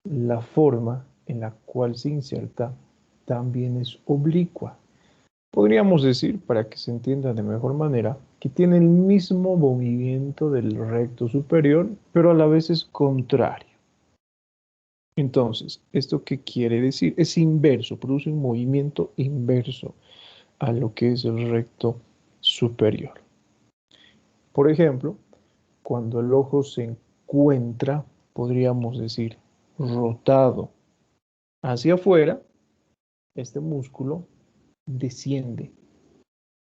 A: la forma en la cual se inserta también es oblicua. Podríamos decir, para que se entienda de mejor manera, que tiene el mismo movimiento del recto superior, pero a la vez es contrario. Entonces, ¿esto qué quiere decir? Es inverso, produce un movimiento inverso a lo que es el recto superior. Por ejemplo, cuando el ojo se encuentra, podríamos decir, rotado hacia afuera, este músculo desciende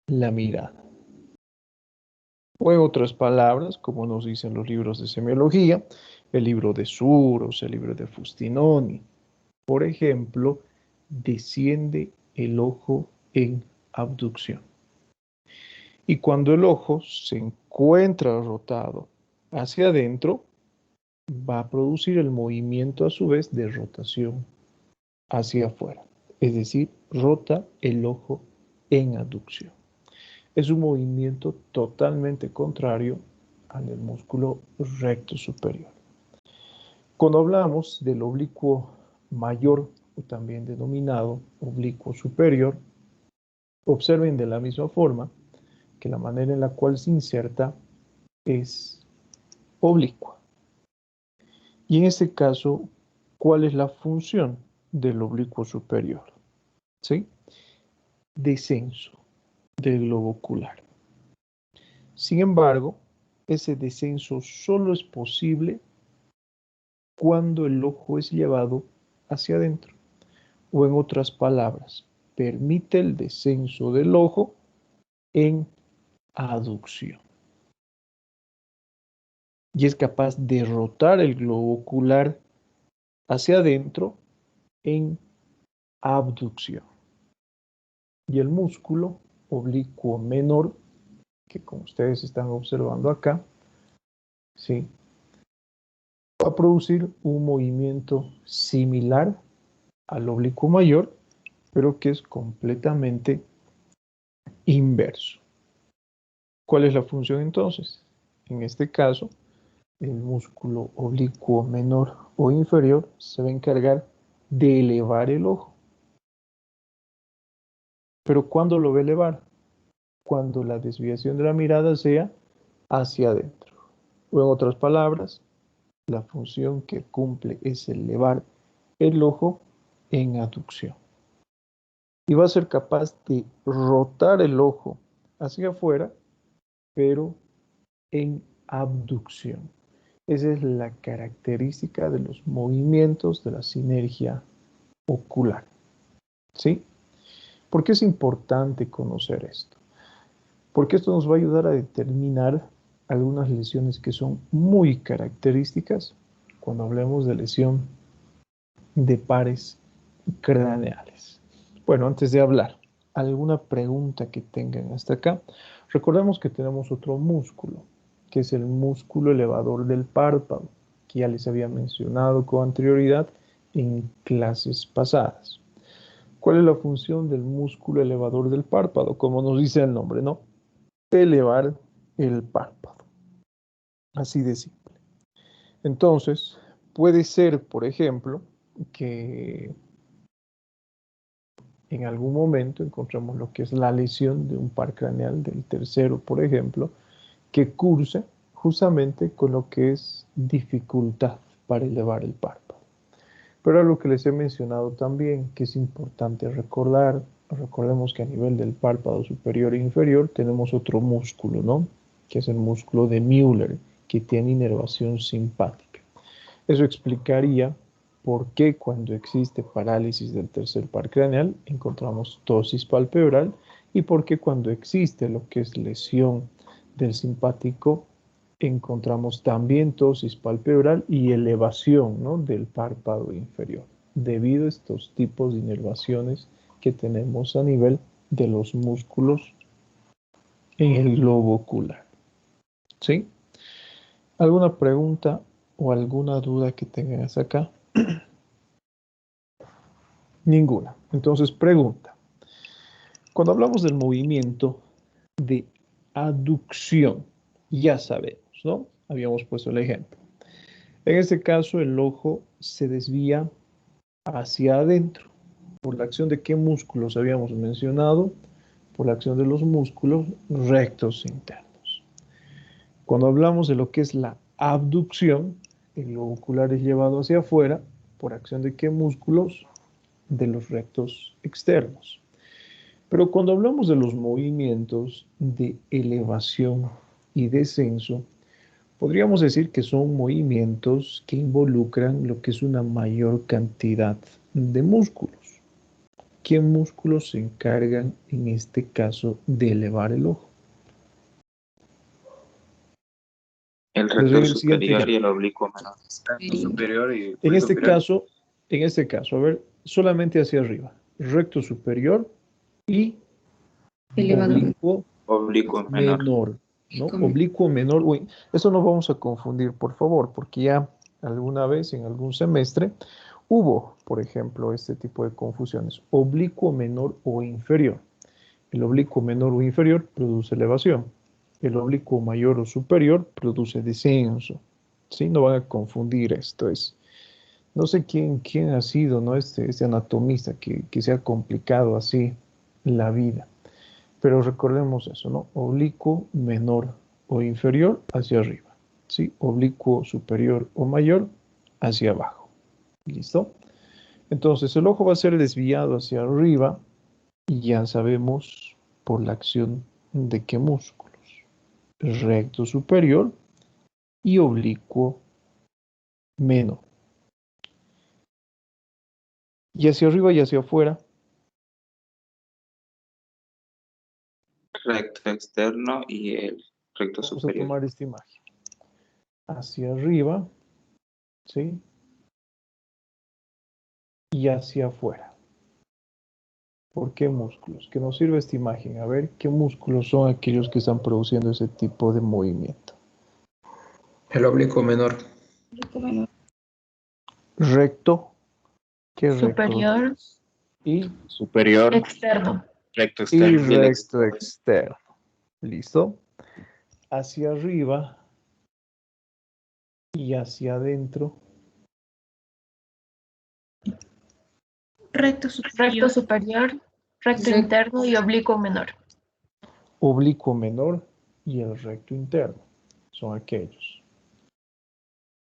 A: la mirada. O en otras palabras, como nos dicen los libros de semiología, el libro de Suros, el libro de Fustinoni, por ejemplo, desciende el ojo en abducción. Y cuando el ojo se encuentra rotado hacia adentro, va a producir el movimiento a su vez de rotación hacia afuera. Es decir, rota el ojo en aducción. Es un movimiento totalmente contrario al del músculo recto superior. Cuando hablamos del oblicuo mayor, o también denominado oblicuo superior, observen de la misma forma que la manera en la cual se inserta es oblicua. Y en este caso, ¿cuál es la función del oblicuo superior? ¿Sí? Descenso del globo ocular. Sin embargo, ese descenso solo es posible cuando el ojo es llevado hacia adentro. O en otras palabras, permite el descenso del ojo en aducción. Y es capaz de rotar el globo ocular hacia adentro en abducción. Y el músculo oblicuo menor, que como ustedes están observando acá, ¿sí?, va a producir un movimiento similar al oblicuo mayor, pero que es completamente inverso. ¿Cuál es la función entonces? En este caso, el músculo oblicuo menor o inferior se va a encargar de elevar el ojo. ¿Pero cuándo lo va a elevar? Cuando la desviación de la mirada sea hacia adentro. O en otras palabras, la función que cumple es elevar el ojo en aducción. Y va a ser capaz de rotar el ojo hacia afuera, pero en abducción. Esa es la característica de los movimientos de la sinergia ocular. ¿Sí? ¿Por qué es importante conocer esto? Porque esto nos va a ayudar a determinar algunas lesiones que son muy características cuando hablemos de lesión de pares craneales. Bueno, antes de hablar, ¿alguna pregunta que tengan hasta acá? Recordemos que tenemos otro músculo, que es el músculo elevador del párpado, que ya les había mencionado con anterioridad en clases pasadas. ¿Cuál es la función del músculo elevador del párpado? Como nos dice el nombre, ¿no? Elevar el párpado. Así de simple. Entonces, puede ser, por ejemplo, que en algún momento encontremos lo que es la lesión de un par craneal del tercero, por ejemplo, que curse justamente con lo que es dificultad para elevar el párpado. Pero a lo que les he mencionado también, que es importante recordar, recordemos que a nivel del párpado superior e inferior tenemos otro músculo, ¿no? Que es el músculo de Müller, que tiene inervación simpática. Eso explicaría por qué cuando existe parálisis del tercer par craneal encontramos ptosis palpebral y por qué cuando existe lo que es lesión del simpático encontramos también ptosis palpebral y elevación, ¿no?, del párpado inferior, debido a estos tipos de inervaciones que tenemos a nivel de los músculos en el globo ocular. ¿Sí? ¿Alguna pregunta o alguna duda que tengas acá? Ninguna. Entonces, pregunta. Cuando hablamos del movimiento de aducción, ya sabemos, ¿no? Habíamos puesto el ejemplo. En este caso, el ojo se desvía hacia adentro. ¿Por la acción de qué músculos habíamos mencionado? Por la acción de los músculos rectos internos. Cuando hablamos de lo que es la abducción, el globo ocular es llevado hacia afuera. ¿Por acción de qué músculos? De los rectos externos. Pero cuando hablamos de los movimientos de elevación y descenso, podríamos decir que son movimientos que involucran lo que es una mayor cantidad de músculos. ¿Qué músculos se encargan en este caso de elevar el ojo?
H: El recto superior y el oblicuo menor.
F: Superior y
A: En este
F: superior.
A: caso, a ver, solamente hacia arriba. Recto superior y
H: Oblicuo menor.
A: ¿no? Oblicuo menor. Uy, eso no vamos a confundir, por favor, porque ya alguna vez en algún semestre hubo, por ejemplo, este tipo de confusiones. Oblicuo menor o inferior. El oblicuo menor o inferior produce elevación. El oblicuo mayor o superior produce descenso. ¿Sí? No van a confundir esto. No sé quién ha sido, ¿no?, este anatomista que se ha complicado así la vida. Pero recordemos eso, ¿no? Oblicuo menor o inferior hacia arriba. ¿Sí? Oblicuo superior o mayor hacia abajo. ¿Listo? Entonces el ojo va a ser desviado hacia arriba y ya sabemos por la acción de qué músculos. Recto superior y oblicuo menor. Y hacia arriba y hacia afuera.
H: Recto externo y el recto
A: Vamos
H: superior.
A: a tomar esta imagen. Hacia arriba, ¿sí? Y hacia afuera. ¿Por qué músculos? Que nos sirve esta imagen. A ver, ¿qué músculos son aquellos que están produciendo ese tipo de movimiento?
G: El oblicuo menor.
A: Recto. ¿Qué recto?
C: Superior,
A: Y
H: Superior,
C: externo.
H: recto
A: y
H: externo.
A: recto externo. ¿Listo? Hacia arriba y hacia adentro.
C: Recto superior, recto interno y oblicuo menor.
A: Oblicuo menor y el recto interno. Son aquellos.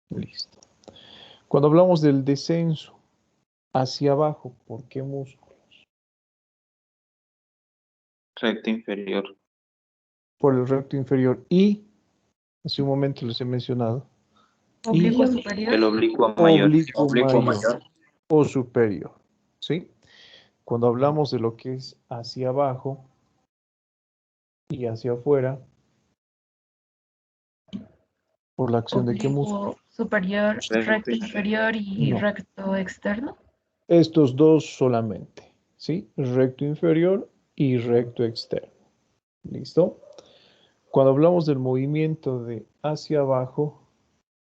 A: Listo. Cuando hablamos del descenso hacia abajo, ¿por qué músculos?
H: Recto inferior.
A: Por el recto inferior y, hace un momento les he mencionado,
C: Oblicuo
A: y
C: superior.
H: El oblicuo mayor.
A: oblicuo mayor o superior. ¿Sí? Cuando hablamos de lo que es hacia abajo y hacia afuera, por la acción de qué músculo.
C: Oblicuo superior, recto inferior y
A: No.
C: recto externo.
A: Estos dos solamente, ¿sí? Recto inferior y recto externo. ¿Listo? Cuando hablamos del movimiento de hacia abajo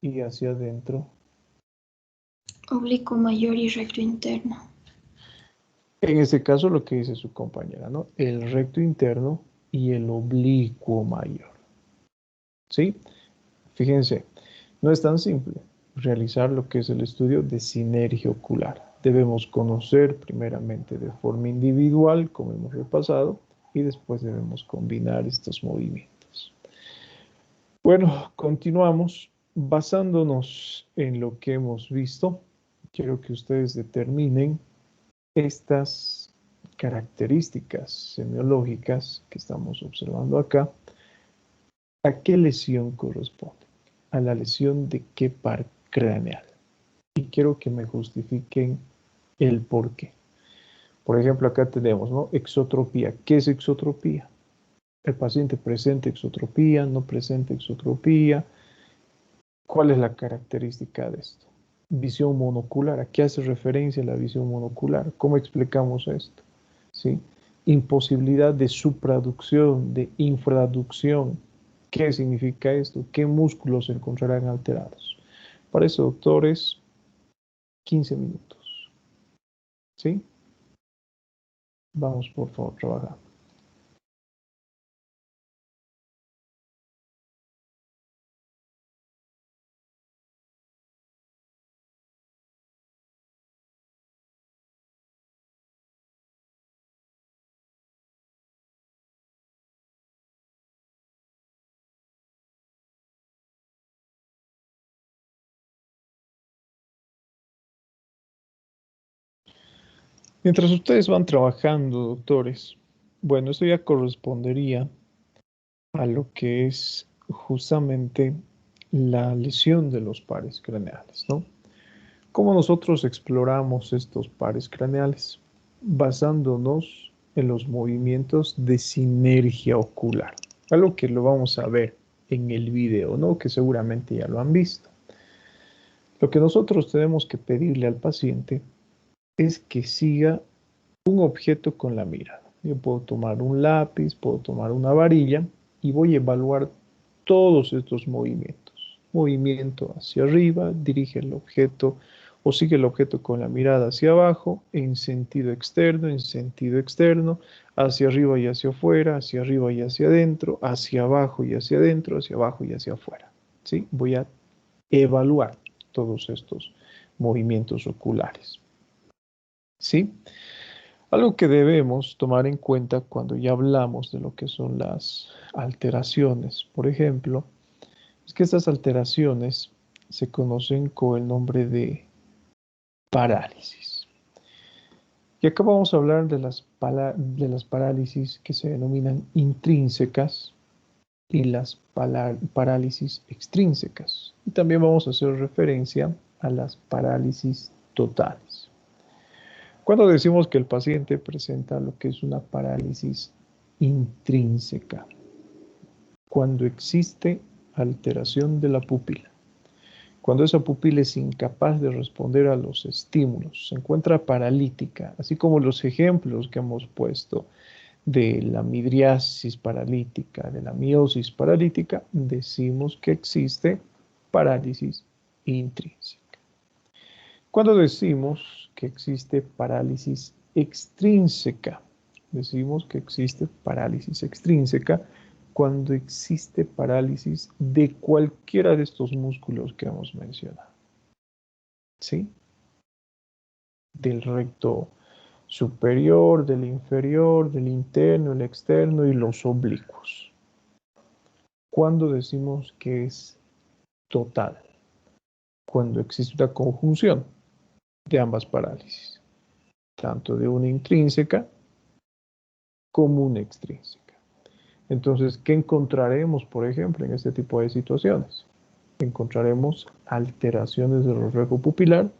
A: y hacia adentro,
I: Oblicuo mayor y recto interno.
A: en este caso lo que dice su compañera, ¿no? El recto interno y el oblicuo mayor. ¿Sí? Fíjense, no es tan simple realizar lo que es el estudio de sinergia ocular. Debemos conocer primeramente de forma individual, como hemos repasado, y después debemos combinar estos movimientos. Bueno, continuamos. Basándonos en lo que hemos visto, quiero que ustedes determinen estas características semiológicas que estamos observando acá. ¿A qué lesión corresponde? A la lesión de qué par craneal. Y quiero que me justifiquen el por qué. Por ejemplo, acá tenemos, ¿no? Exotropía. ¿Qué es exotropía? El paciente presenta exotropía, no presenta exotropía. ¿Cuál es la característica de esto? Visión monocular. ¿A qué hace referencia la visión monocular? ¿Cómo explicamos esto? ¿Sí? Imposibilidad de supraducción, de infraducción. ¿Qué significa esto? ¿Qué músculos se encontrarán alterados? Para eso, doctores, 15 minutos. ¿Sí? Vamos, por favor, trabajando. Mientras ustedes van trabajando, doctores, bueno, esto ya correspondería a lo que es justamente la lesión de los pares craneales, ¿no? ¿Cómo nosotros exploramos estos pares craneales? Basándonos en los movimientos de sinergia ocular, algo que lo vamos a ver en el video, ¿no? Que seguramente ya lo han visto. Lo que nosotros tenemos que pedirle al paciente es que siga un objeto con la mirada. Yo puedo tomar un lápiz, puedo tomar una varilla y voy a evaluar todos estos movimientos. Movimiento hacia arriba, dirige el objeto o sigue el objeto con la mirada hacia abajo, en sentido externo, hacia arriba y hacia afuera, hacia arriba y hacia adentro, hacia abajo y hacia adentro, hacia abajo y hacia afuera. ¿Sí? Voy a evaluar todos estos movimientos oculares. ¿Sí? Algo que debemos tomar en cuenta cuando ya hablamos de lo que son las alteraciones, por ejemplo, es que estas alteraciones se conocen con el nombre de parálisis. Y acá vamos a hablar de las parálisis que se denominan intrínsecas y las parálisis extrínsecas. Y también vamos a hacer referencia a las parálisis totales. Cuando decimos que el paciente presenta lo que es una parálisis intrínseca, cuando existe alteración de la pupila, cuando esa pupila es incapaz de responder a los estímulos, se encuentra paralítica, así como los ejemplos que hemos puesto de la midriasis paralítica, de la miosis paralítica, decimos que existe parálisis intrínseca. Cuando decimos que existe parálisis extrínseca, decimos que existe parálisis extrínseca cuando existe parálisis de cualquiera de estos músculos que hemos mencionado. ¿Sí? Del recto superior, del inferior, del interno, el externo y los oblicuos. Cuando decimos que es total, cuando existe una conjunción de ambas parálisis, tanto de una intrínseca como una extrínseca. Entonces, ¿qué encontraremos, por ejemplo, en este tipo de situaciones? Encontraremos alteraciones del reflejo pupilar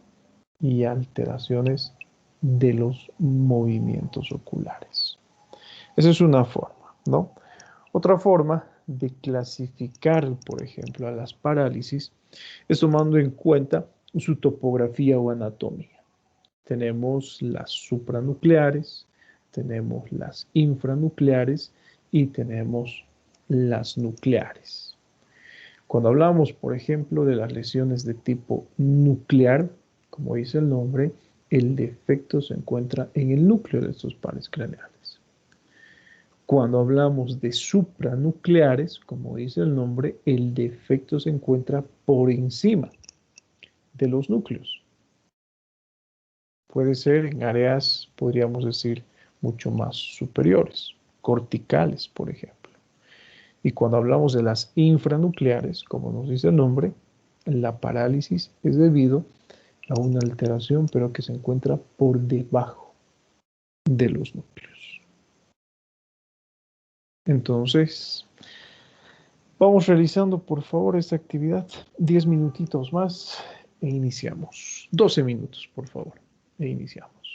A: y alteraciones de los movimientos oculares. Esa es una forma, ¿no? Otra forma de clasificar, por ejemplo, a las parálisis es tomando en cuenta su topografía o anatomía. Tenemos las supranucleares, tenemos las infranucleares y tenemos las nucleares. Cuando hablamos, por ejemplo, de las lesiones de tipo nuclear, como dice el nombre, el defecto se encuentra en el núcleo de estos pares craneales. Cuando hablamos de supranucleares, como dice el nombre, el defecto se encuentra por encima de los núcleos. Puede ser en áreas, podríamos decir, mucho más superiores, corticales, por ejemplo. Y cuando hablamos de las infranucleares, como nos dice el nombre, la parálisis es debido a una alteración, pero que se encuentra por debajo de los núcleos. Entonces, vamos realizando, por favor, esta actividad. 10 minutitos más e iniciamos. 12 minutos, por favor, e iniciamos.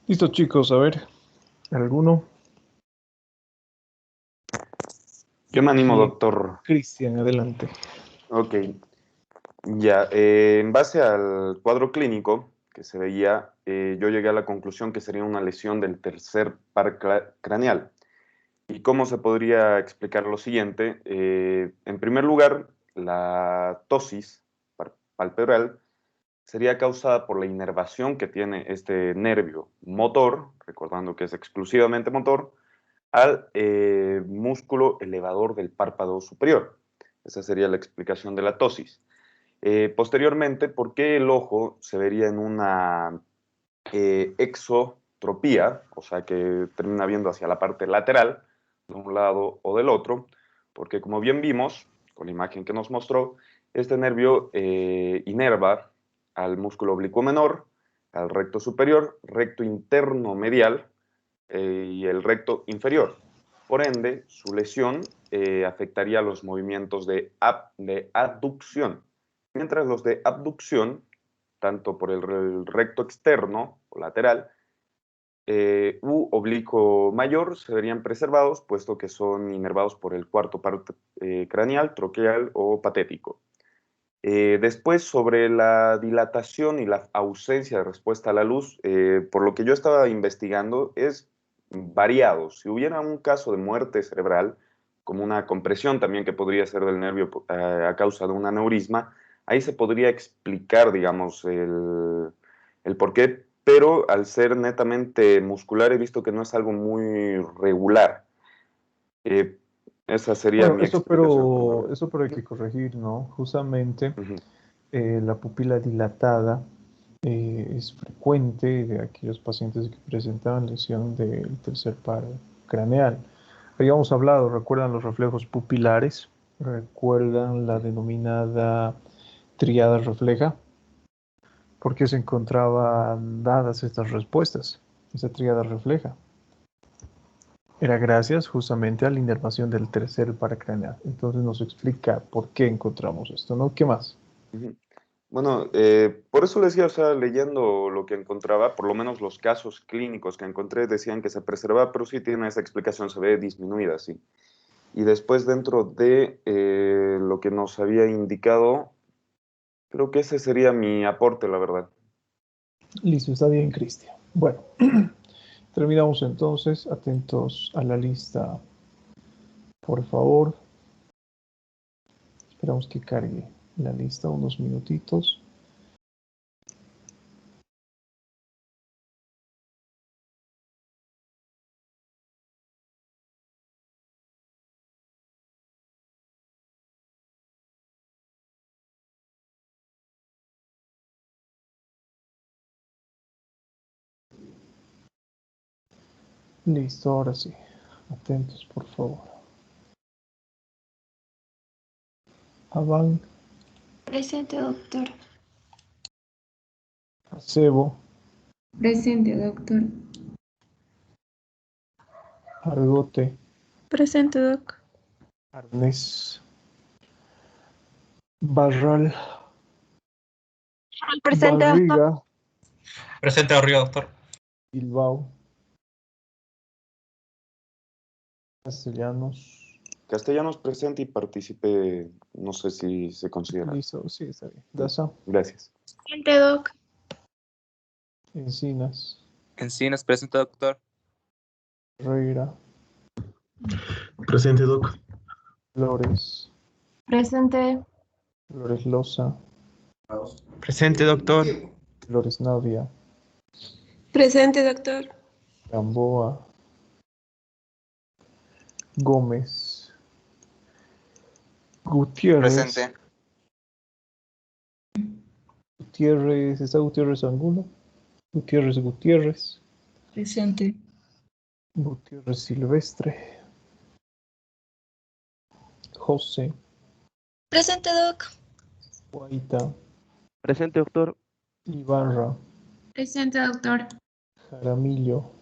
A: Listo, chicos, a ver, ¿alguno?
J: Yo me animo,
A: Sí,
J: doctor.
A: Cristian, adelante.
J: Ok, ya. En base al cuadro clínico que se veía, yo llegué a la conclusión que sería una lesión del tercer par craneal. ¿Y cómo se podría explicar lo siguiente? En primer lugar, la ptosis palpebral sería causada por la inervación que tiene este nervio motor, recordando que es exclusivamente motor, al músculo elevador del párpado superior. Esa sería la explicación de la ptosis. Posteriormente, ¿por qué el ojo se vería en una exotropía? O sea, que termina viendo hacia la parte lateral, de un lado o del otro, porque como bien vimos, con la imagen que nos mostró, este nervio inerva al músculo oblicuo menor, al recto superior, recto interno medial y el recto inferior. Por ende, su lesión afectaría los movimientos de aducción, mientras los de abducción, tanto por el recto externo o lateral, u oblicuo mayor, se verían preservados, puesto que son inervados por el cuarto paro craneal, troqueal o patético. Después, sobre la dilatación y la ausencia de respuesta a la luz, por lo que yo estaba investigando, es variado. Si hubiera un caso de muerte cerebral, como una compresión también que podría ser del nervio a causa de un aneurisma, ahí se podría explicar, digamos, el por qué, pero al ser netamente muscular he visto que no es algo muy regular. Esa sería
A: Bueno,
J: mi explicación.
A: eso pero hay que corregir, ¿no? Justamente
J: Ujú.
A: la pupila dilatada es frecuente de aquellos pacientes que presentan lesión del tercer par craneal. Habíamos hablado, ¿recuerdan los reflejos pupilares? ¿Recuerdan la denominada tríada refleja? ¿Por qué se encontraban dadas estas respuestas? Esa tríada refleja. Era gracias justamente a la inervación del tercer paracraneal. Entonces nos explica por qué encontramos esto, ¿no? ¿Qué más?
J: Ujú. Bueno, por eso le decía, o sea, leyendo lo que encontraba, por lo menos los casos clínicos que encontré decían que se preservaba, pero sí tiene esa explicación, se ve disminuida, sí. Y después dentro de lo que nos había indicado, creo que ese sería mi aporte, la verdad.
A: Listo, está bien, Cristian. Bueno, terminamos entonces. Atentos a la lista, por favor. Esperamos que cargue la lista unos minutitos. Listo, ahora sí. Atentos, por favor. Avan,
I: Presente, doctor.
A: Acebo,
I: Presente, doctor.
A: Argote,
E: Presente, doc.
A: Arnés, Barral,
E: Presente, doctor.
A: Barriga,
K: Presente, Barriga, doctor.
A: Bilbao, Castellanos.
J: Castellanos presente y participe, no sé si se considera.
A: Listo, sí, está bien. Daza,
J: Gracias.
I: Presente, doc.
A: Encinas,
L: Encinas, presente, doctor.
A: Ferreira,
F: Presente, doc.
A: Flores,
C: Presente.
A: Flores Loza,
K: Presente, doctor.
A: Flores Navia,
E: Presente, doctor.
A: Gamboa, Gómez, Gutiérrez,
L: Presente.
A: Gutiérrez, ¿está Gutiérrez Angulo? Gutiérrez,
I: Presente.
A: Gutiérrez Silvestre, José,
I: Presente, doc.
A: Guaita,
F: Presente, doctor.
A: Ibarra,
I: Presente, doctor.
A: Jaramillo,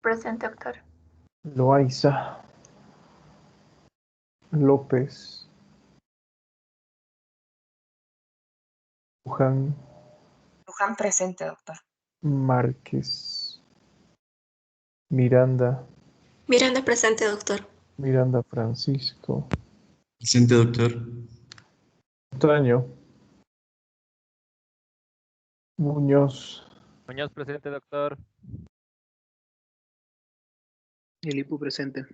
C: Presente, doctor.
A: Loaiza, López, Luján,
M: Luján presente, doctor.
A: Márquez, Miranda.
E: Miranda presente, doctor.
A: Miranda Francisco.
M: Presente, doctor.
A: Montaño. Muñoz.
N: Muñoz presente, doctor.
F: Lipu presente.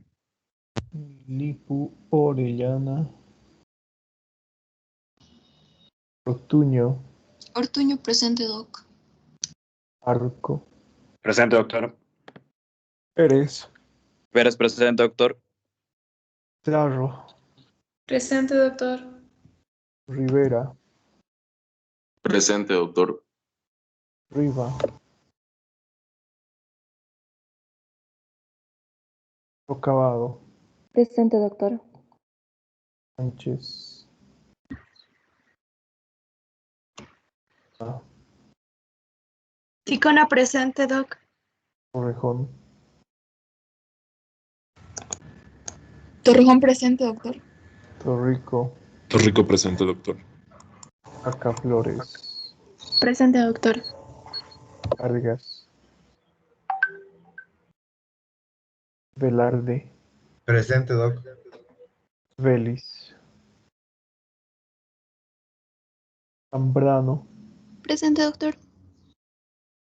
A: Lipu Orellana. Ortuño.
I: Ortuño presente, doc.
A: Arco.
F: Presente, doctor.
A: Pérez.
L: Pérez presente, doctor.
A: Zarro.
B: Presente, doctor.
A: Rivera.
H: Presente, doctor.
A: Riva. Rocabado.
C: Presente, doctor.
A: Sánchez.
E: Ticona presente, doc.
A: Torrejón.
I: Torrejón presente, doctor.
A: Torrico.
M: Torrico presente, doctor.
A: Acá Flores.
E: Presente, doctor.
A: Vargas. Velarde.
O: Presente, doc.
A: Vélez. Zambrano.
I: Presente, doctor.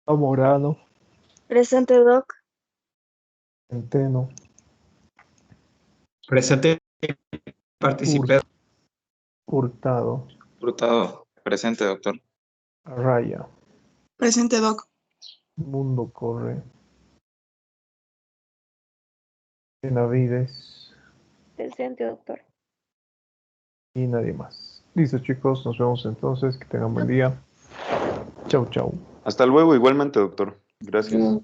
A: Zamorano.
E: Presente, doc.
A: Centeno.
G: Presente. Participé.
A: Hurtado.
H: Hurtado. Presente, doctor.
A: Arraya.
I: Presente, doc.
A: Mundo Corre. Benavides.
C: Presente, doctor.
A: Y nadie más. Listo, chicos, nos vemos entonces. Que tengan buen día. Chau, chau.
J: Hasta luego, igualmente, doctor. Gracias.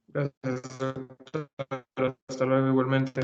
G: Gracias, doctor. Hasta luego, igualmente.